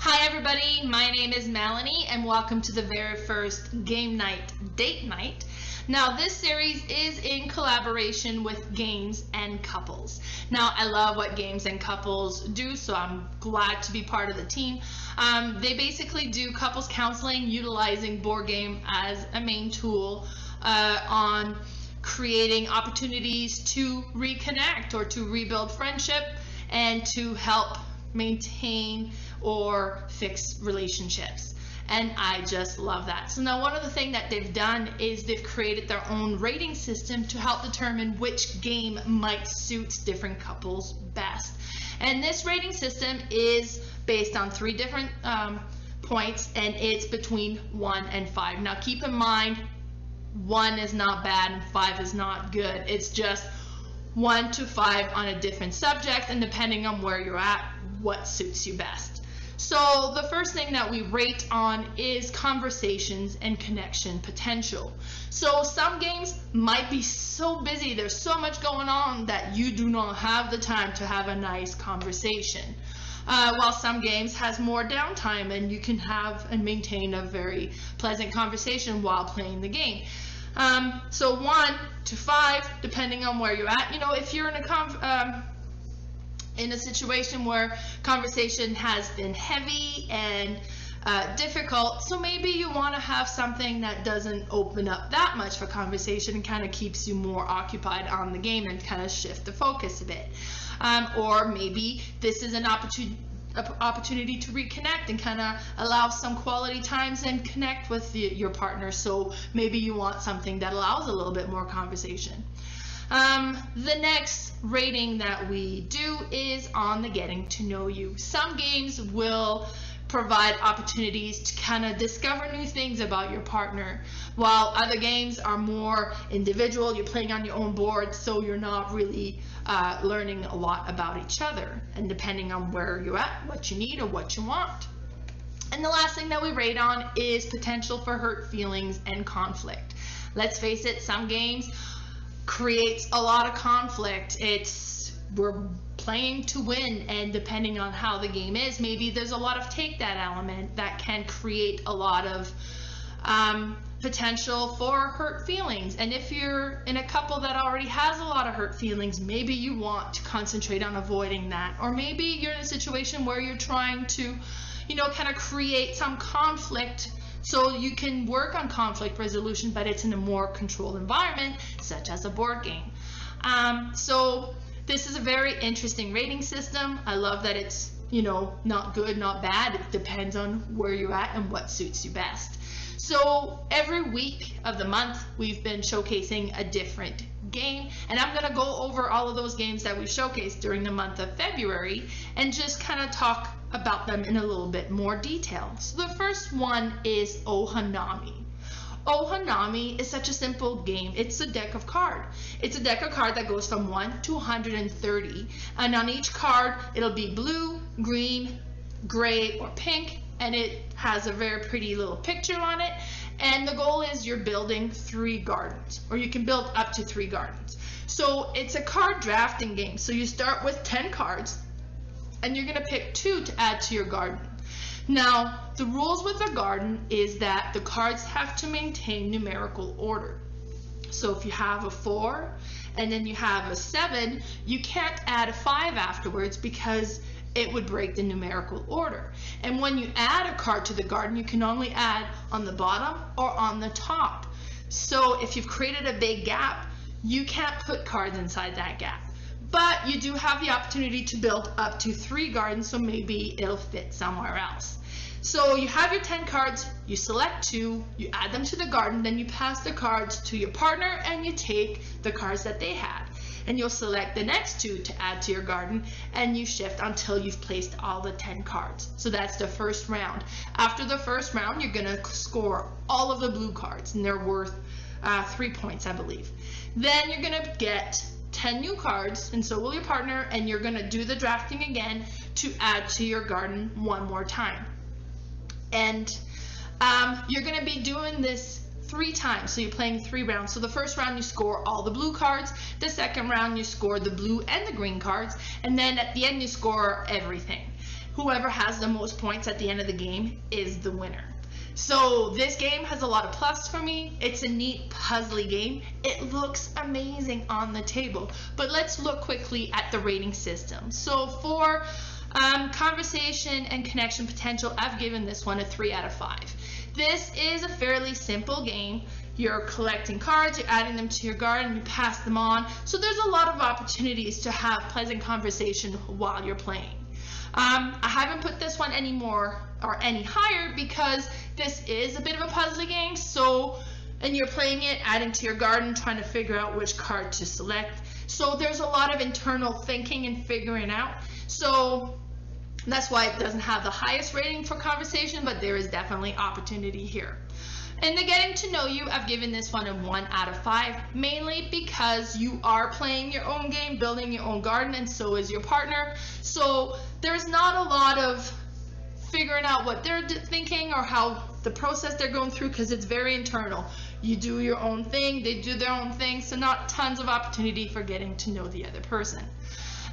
Hi everybody, my name is Melanie and welcome to the very first game night date night. Now this series is in collaboration with Games and Couples. Now I love what Games and Couples do, so I'm glad to be part of the team. They basically do couples counseling utilizing board game as a main tool on creating opportunities to reconnect or to rebuild friendship and to help maintain or fix relationships. And I just love that. So now one of the things that they've done is they've created their own rating system to help determine which game might suit different couples best. And this rating system is based on 3 different points, and it's between 1 and 5. Now keep in mind, 1 is not bad and 5 is not good. It's just 1 to 5 on a different subject, and depending on where you're at, what suits you best. So the first thing that we rate on is conversations and connection potential. So some games might be so busy, there's so much going on that you do not have the time to have a nice conversation. While some games has more downtime and you can have and maintain a very pleasant conversation while playing the game. So 1 to 5, depending on where you're at. You know, if you're in a situation where conversation has been heavy and difficult, so maybe you want to have something that doesn't open up that much for conversation and kind of keeps you more occupied on the game and kind of shift the focus a bit. Or maybe this is an opportunity to reconnect and kind of allow some quality times and connect with your partner, so maybe you want something that allows a little bit more conversation. The next rating that we do is on the getting to know you. Some games will provide opportunities to kind of discover new things about your partner, while other games are more individual. You're playing on your own board, so you're not really learning a lot about each other, and depending on where you're at, what you need or what you want. And the last thing that we rate on is potential for hurt feelings and conflict. Let's face it, some games creates a lot of conflict. We're playing to win, and depending on how the game is, maybe there's a lot of take that element that can create a lot of potential for hurt feelings. And if you're in a couple that already has a lot of hurt feelings, maybe you want to concentrate on avoiding that. Or maybe you're in a situation where you're trying to, you know, kind of create some conflict so you can work on conflict resolution, but it's in a more controlled environment, such as a board game. So this is a very interesting rating system. I love that it's, you know, not good, not bad. It depends on where you're at and what suits you best. So every week of the month, we've been showcasing a different game, and I'm going to go over all of those games that we showcased during the month of February and just kind of talk about them in a little bit more detail. So the first one is Ohanami. Ohanami is such a simple game. It's a deck of cards. It's a deck of cards that goes from 1 to 130, and on each card it'll be blue, green, gray, or pink, and it has a very pretty little picture on it. And the goal is you're building 3 gardens, or you can build up to 3 gardens. So it's a card drafting game. So you start with 10 cards, and you're going to pick 2 to add to your garden. Now, the rules with a garden is that the cards have to maintain numerical order. So if you have a 4 and then you have a 7, you can't add a 5 afterwards because it would break the numerical order. And when you add a card to the garden, you can only add on the bottom or on the top. So if you've created a big gap, you can't put cards inside that gap. But you do have the opportunity to build up to 3 gardens, so maybe it'll fit somewhere else. So you have your 10 cards, you select 2, you add them to the garden, then you pass the cards to your partner and you take the cards that they had. And you'll select the next 2 to add to your garden, and you shift until you've placed all the 10 cards. So that's the first round. After the first round, you're going to score all of the blue cards, and they're worth 3 points, I believe. Then you're going to get 10 new cards, and so will your partner, and you're going to do the drafting again to add to your garden one more time. And you're going to be doing this 3 times, so you're playing 3 rounds. So the first round you score all the blue cards, the second round you score the blue and the green cards, and then at the end you score everything. whoever has the most points at the end of the game is the winner. So this game has a lot of plus for me. It's a neat puzzly game. It looks amazing on the table. But let's look quickly at the rating system. So for conversation and connection potential, I've given this one a 3 out of 5. This is a fairly simple game. You're collecting cards, you're adding them to your garden, you pass them on. So there's a lot of opportunities to have pleasant conversation while you're playing. I haven't put this one any more or any higher because this is a bit of a puzzly game. So, and you're playing it, adding to your garden, trying to figure out which card to select. So there's a lot of internal thinking and figuring out. So that's why it doesn't have the highest rating for conversation, but there is definitely opportunity here. And the getting to know you, I've given this one a 1 out of 5, mainly because you are playing your own game, building your own garden, and so is your partner. So there's not a lot of figuring out what they're thinking or how the process they're going through, because it's very internal. You do your own thing, they do their own thing, so not tons of opportunity for getting to know the other person.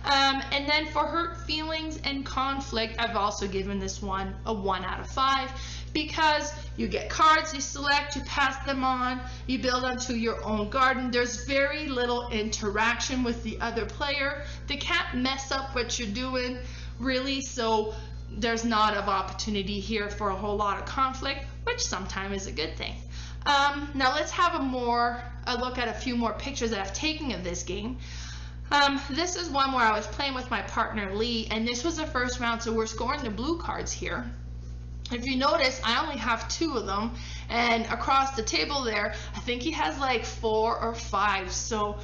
And then for hurt feelings and conflict, I've also given this one a 1 out of 5 because you get cards, you select, you pass them on, you build onto your own garden. There's very little interaction with the other player. They can't mess up what you're doing, really, so there's not of opportunity here for a whole lot of conflict, which sometimes is a good thing. Now let's have a look at a few more pictures that I've taken of this game. This is one where I was playing with my partner Lee, and this was the first round, so we're scoring the blue cards here. If you notice, I only have 2 of them, and across the table there, I think he has like 4 or 5, so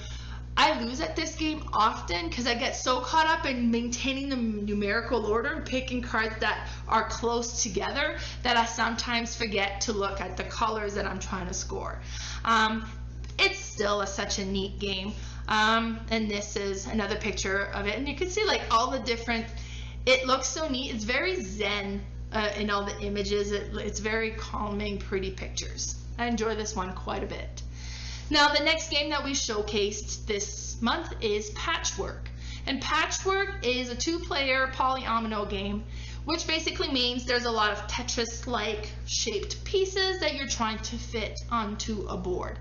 I lose at this game often because I get so caught up in maintaining the numerical order and picking cards that are close together that I sometimes forget to look at the colors that I'm trying to score. It's still such a neat game. And this is another picture of it, and you can see like all the different, it looks so neat. It's very zen in all the images. It's very calming, pretty pictures. I enjoy this one quite a bit. Now the next game that we showcased this month is Patchwork, and Patchwork is a 2-player polyomino game, which basically means there's a lot of Tetris-like shaped pieces that you're trying to fit onto a board,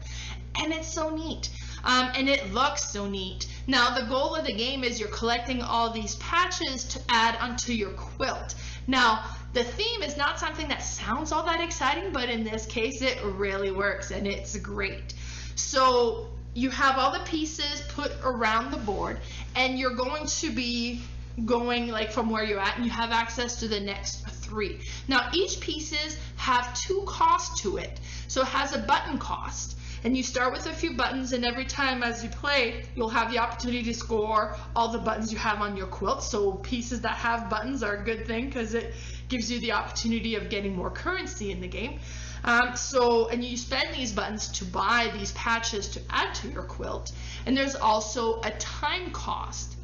and it's so neat. And it looks so neat. Now the goal of the game is you're collecting all these patches to add onto your quilt. Now the theme is not something that sounds all that exciting, but in this case it really works and it's great. So you have all the pieces put around the board, and you're going to be going like from where you're at, and you have access to the next 3. Now each pieces have 2 costs to it. So it has a button cost. And you start with a few buttons, and every time as you play, you'll have the opportunity to score all the buttons you have on your quilt. So pieces that have buttons are a good thing because it gives you the opportunity of getting more currency in the game. And you spend these buttons to buy these patches to add to your quilt. And there's also a time cost.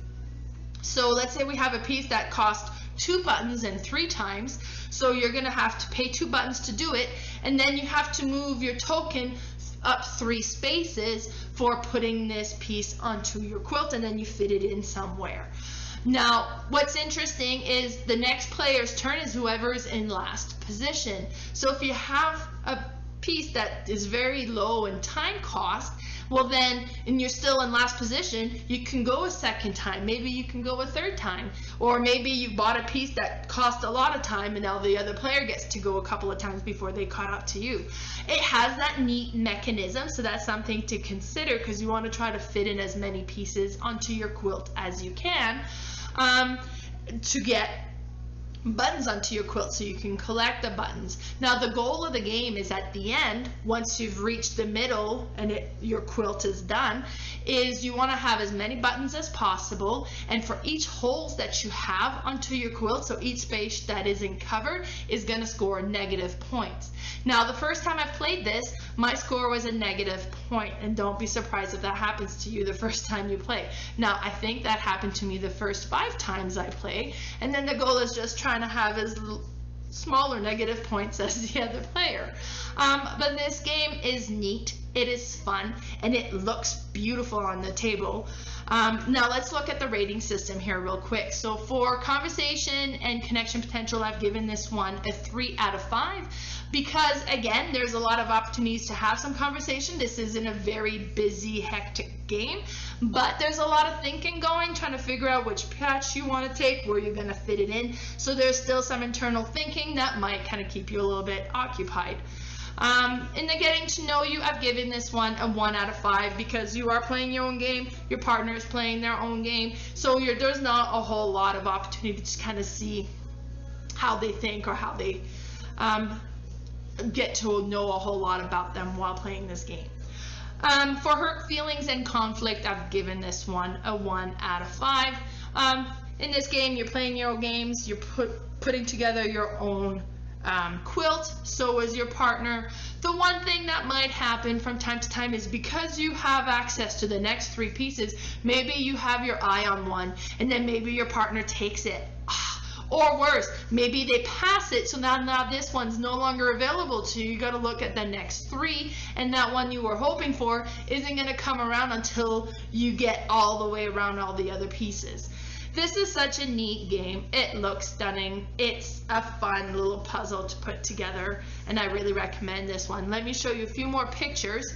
So let's say we have a piece that costs 2 buttons and 3 times. So you're going to have to pay 2 buttons to do it, and then you have to move your token up 3 spaces for putting this piece onto your quilt, and then you fit it in somewhere. Now what's interesting is the next player's turn is whoever's in last position. So if you have a piece that is very low in time cost, well then, and you're still in last position, you can go a second time, maybe you can go a third time, or maybe you bought a piece that cost a lot of time and now the other player gets to go a couple of times before they caught up to you. It has that neat mechanism, so that's something to consider because you want to try to fit in as many pieces onto your quilt as you can to get buttons onto your quilt so you can collect the buttons. Now the goal of the game is at the end, once you've reached the middle and your quilt is done, is you want to have as many buttons as possible, and for each holes that you have onto your quilt, so each space that isn't covered is going to score negative points. Now the first time I played this, my score was a negative point, and don't be surprised if that happens to you the first time you play. Now I think that happened to me the first 5 times I play, and then the goal is just trying to have as smaller negative points as the other player. But this game is neat, it is fun, and it looks beautiful on the table. Now let's look at the rating system here real quick. So for conversation and connection potential, I've given this one a 3 out of 5 because, again, there's a lot of opportunities to have some conversation. This isn't a very busy, hectic game, but there's a lot of thinking going, trying to figure out which patch you want to take, where you're going to fit it in. So there's still some internal thinking that might kind of keep you a little bit occupied. In the getting to know you, I've given this one a 1 out of 5 because you are playing your own game, your partner is playing their own game, so there's not a whole lot of opportunity to kind of see how they think or how they get to know a whole lot about them while playing this game. For hurt feelings and conflict, I've given this one a 1 out of 5. In this game, you're playing your own games, you're putting together your own quilt, so is your partner. The one thing that might happen from time to time is because you have access to the next 3 pieces, maybe you have your eye on one and then maybe your partner takes it. Or worse, maybe they pass it, so now this one's no longer available to you. You got to look at the next 3, and that one you were hoping for isn't going to come around until you get all the way around all the other pieces. This is such a neat game. It looks stunning. It's a fun little puzzle to put together, and I really recommend this one. Let me show you a few more pictures.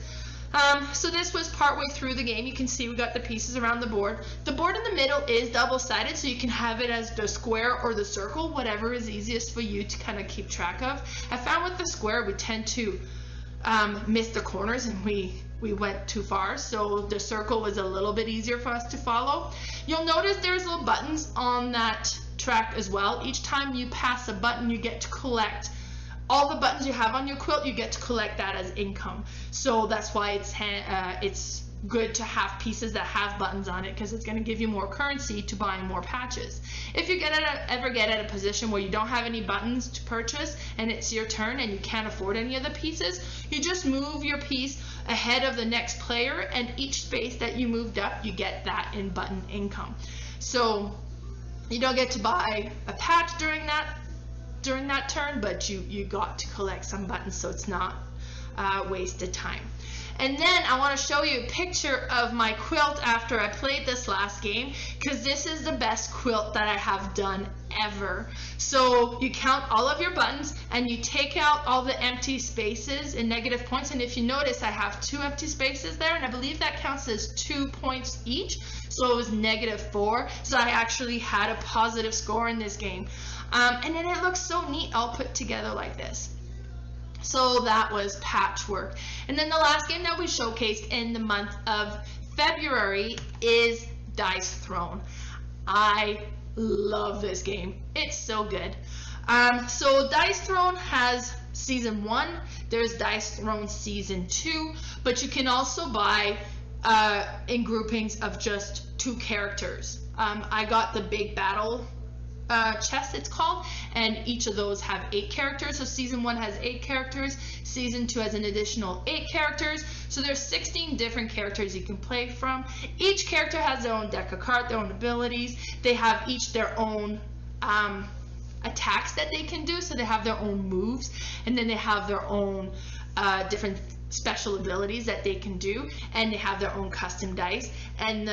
So this was partway through the game. You can see we got the pieces around the board. The board in the middle is double-sided, so you can have it as the square or the circle, whatever is easiest for you to kind of keep track of. I found with the square we tend to miss the corners and we went too far, so the circle was a little bit easier for us to follow. You'll notice there's little buttons on that track as well. Each time you pass a button, you get to collect all the buttons you have on your quilt. You get to collect that as income. So that's why it's good to have pieces that have buttons on it, because it's going to give you more currency to buying more patches. If you ever get at a position where you don't have any buttons to purchase and it's your turn and you can't afford any of the pieces, you just move your piece ahead of the next player, and each space that you moved up, you get that in button income. So you don't get to buy a patch during that turn, but you got to collect some buttons, so it's not wasted time. And then I want to show you a picture of my quilt after I played this last game, because this is the best quilt that I have done ever. So you count all of your buttons and you take out all the empty spaces and negative points, and if you notice I have 2 empty spaces there, and I believe that counts as 2 points each, so it was -4, so I actually had a positive score in this game. And then it looks so neat all put together like this. So that was Patchwork. And then the last game that we showcased in the month of February is Dice Throne. I love this game. It's so good. So Dice Throne has Season 1. There's Dice Throne Season 2. But you can also buy in groupings of just 2 characters. I got the Big Battle chest, it's called, and each of those have 8 characters. So Season 1 has 8 characters, Season 2 has an additional 8 characters, so there's 16 different characters you can play from. Each character has their own deck of cards, their own abilities. They have each their own attacks that they can do, so they have their own moves, and then they have their own different special abilities that they can do, and they have their own custom dice, and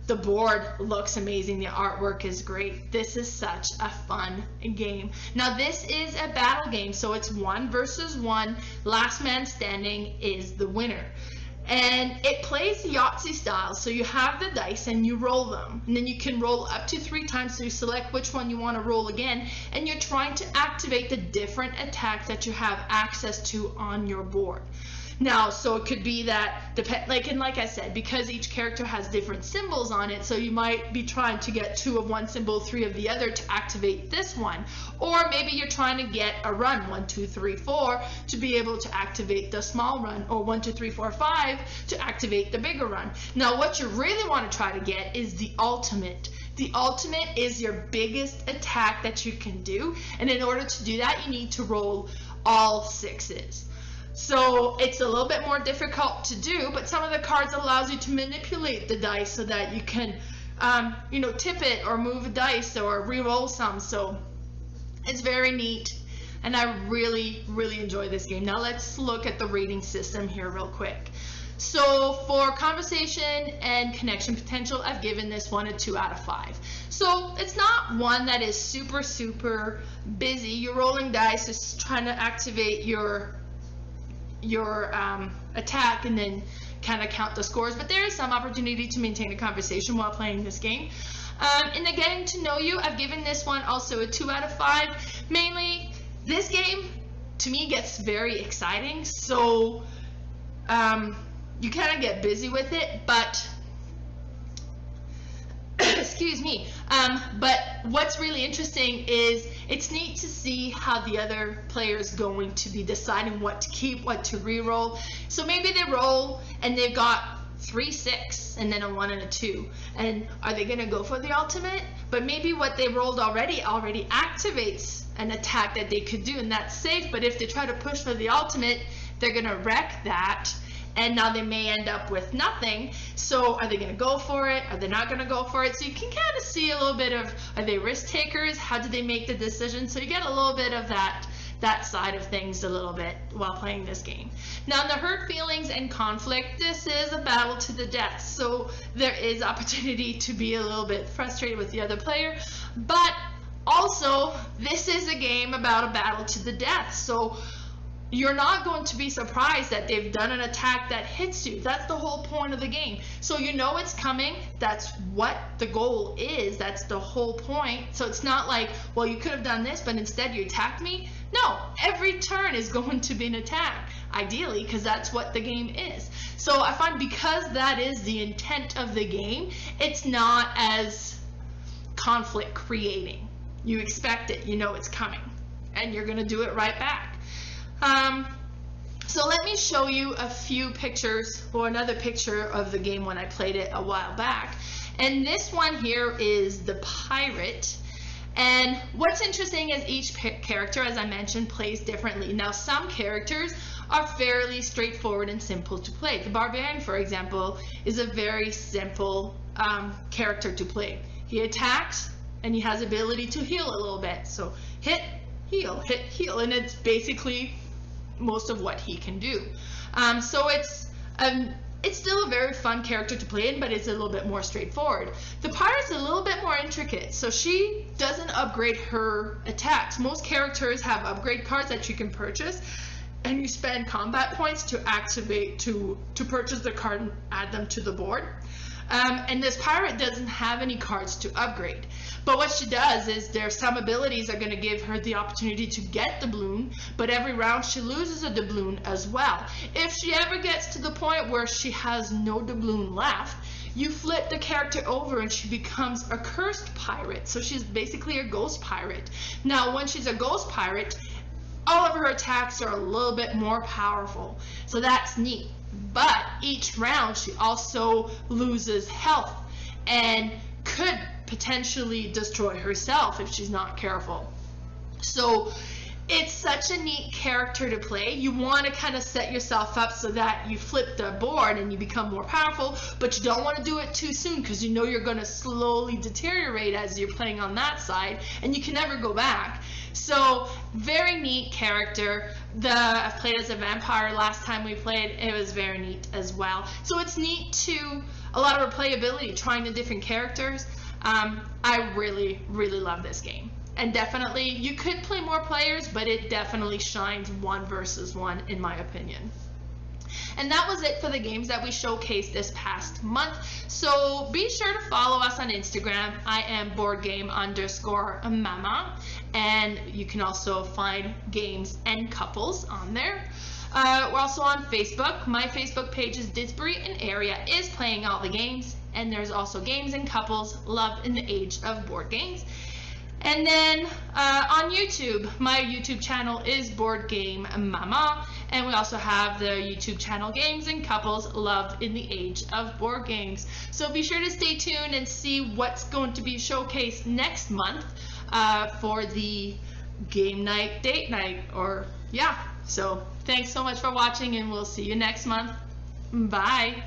the board looks amazing. The artwork is great. This is such a fun game. Now this is a battle game, so it's 1 versus 1. Last man standing is the winner. And it plays Yahtzee style, so you have the dice and you roll them. And then you can roll up to 3 times, so you select which one you want to roll again. And you're trying to activate the different attacks that you have access to on your board. Now, so it could be that, like I said, because each character has different symbols on it, so you might be trying to get 2 of one symbol, 3 of the other to activate this one. Or maybe you're trying to get a run, 1, 2, 3, 4, to be able to activate the small run, or 1, 2, 3, 4, 5 to activate the bigger run. Now, what you really want to try to get is the ultimate. The ultimate is your biggest attack that you can do, and in order to do that, you need to roll all 6s. So it's a little bit more difficult to do, but some of the cards allows you to manipulate the dice so that you can, tip it or move a dice or re-roll some. So it's very neat, and I really, really enjoy this game. Now let's look at the rating system here real quick. So for conversation and connection potential, I've given this one a 2 out of 5. So it's not one that is super busy. You're rolling dice, just trying to activate your attack and then kind of count the scores, but there is some opportunity to maintain a conversation while playing this game. In the getting to know you, I've given this one also a 2 out of 5. Mainly, this game to me gets very exciting, so you kind of get busy with it, but excuse me, but what's really interesting is it's neat to see how the other player is going to be deciding what to keep, what to re-roll. So maybe they roll and they've got 3 6 and then a 1 and a 2, and are they going to go for the ultimate? But maybe what they rolled already activates an attack that they could do, and that's safe. But if they try to push for the ultimate, they're going to wreck that, and now they may end up with nothing. So are they going to go for it? Are they not going to go for it? So you can kind of see a little bit of, are they risk takers? How do they make the decision? So you get a little bit of that side of things a little bit while playing this game. Now, in the hurt feelings and conflict, this is a battle to the death. So there is opportunity to be a little bit frustrated with the other player, but also this is a game about a battle to the death. So you're not going to be surprised that they've done an attack that hits you. That's the whole point of the game. So you know it's coming. That's what the goal is. That's the whole point. So it's not like, well, you could have done this, but instead you attacked me. No, every turn is going to be an attack, ideally, because that's what the game is. So I find because that is the intent of the game, it's not as conflict creating. You expect it, you know it's coming, and you're going to do it right back. So let me show you a few pictures, or another picture of the game when I played it a while back. And this one here is the pirate. And what's interesting is each character, as I mentioned, plays differently. Now, some characters are fairly straightforward and simple to play. The barbarian, for example, is a very simple character to play. He attacks, and he has ability to heal a little bit. So hit, heal, and it's basically most of what he can do. So it's still a very fun character to play in, but it's a little bit more straightforward. The pirate's a little bit more intricate, so she doesn't upgrade her attacks. Most characters have upgrade cards that you can purchase, and you spend combat points to activate, to purchase the card and add them to the board. And this pirate doesn't have any cards to upgrade. But what she does is there's some abilities that are going to give her the opportunity to get doubloon, but every round she loses a doubloon as well. If she ever gets to the point where she has no doubloon left, you flip the character over and she becomes a cursed pirate. So she's basically a ghost pirate. Now, when she's a ghost pirate, all of her attacks are a little bit more powerful. So that's neat. But each round she also loses health and could potentially destroy herself if she's not careful. So it's such a neat character to play. You want to kind of set yourself up so that you flip the board and you become more powerful, but you don't want to do it too soon because you know you're going to slowly deteriorate as you're playing on that side, and you can never go back. So very neat character. I've played as a vampire last time we played. It was very neat as well. So it's neat to a lot of replayability, trying the different characters. I really love this game. And definitely, you could play more players, but it definitely shines 1 versus 1 in my opinion. And that was it for the games that we showcased this past month. So be sure to follow us on Instagram. I am boardgame_mama. And you can also find Games and Couples on there. We're also on Facebook. My Facebook page is Disbury and Area is playing all the games. And there's also Games and Couples, Love in the Age of Board Games. And then on YouTube, my YouTube channel is Board Game Mama, and we also have the YouTube channel Games and Couples, Love in the Age of Board Games. So be sure to stay tuned and see what's going to be showcased next month for the game night, date night, or yeah. So thanks so much for watching, and we'll see you next month. Bye.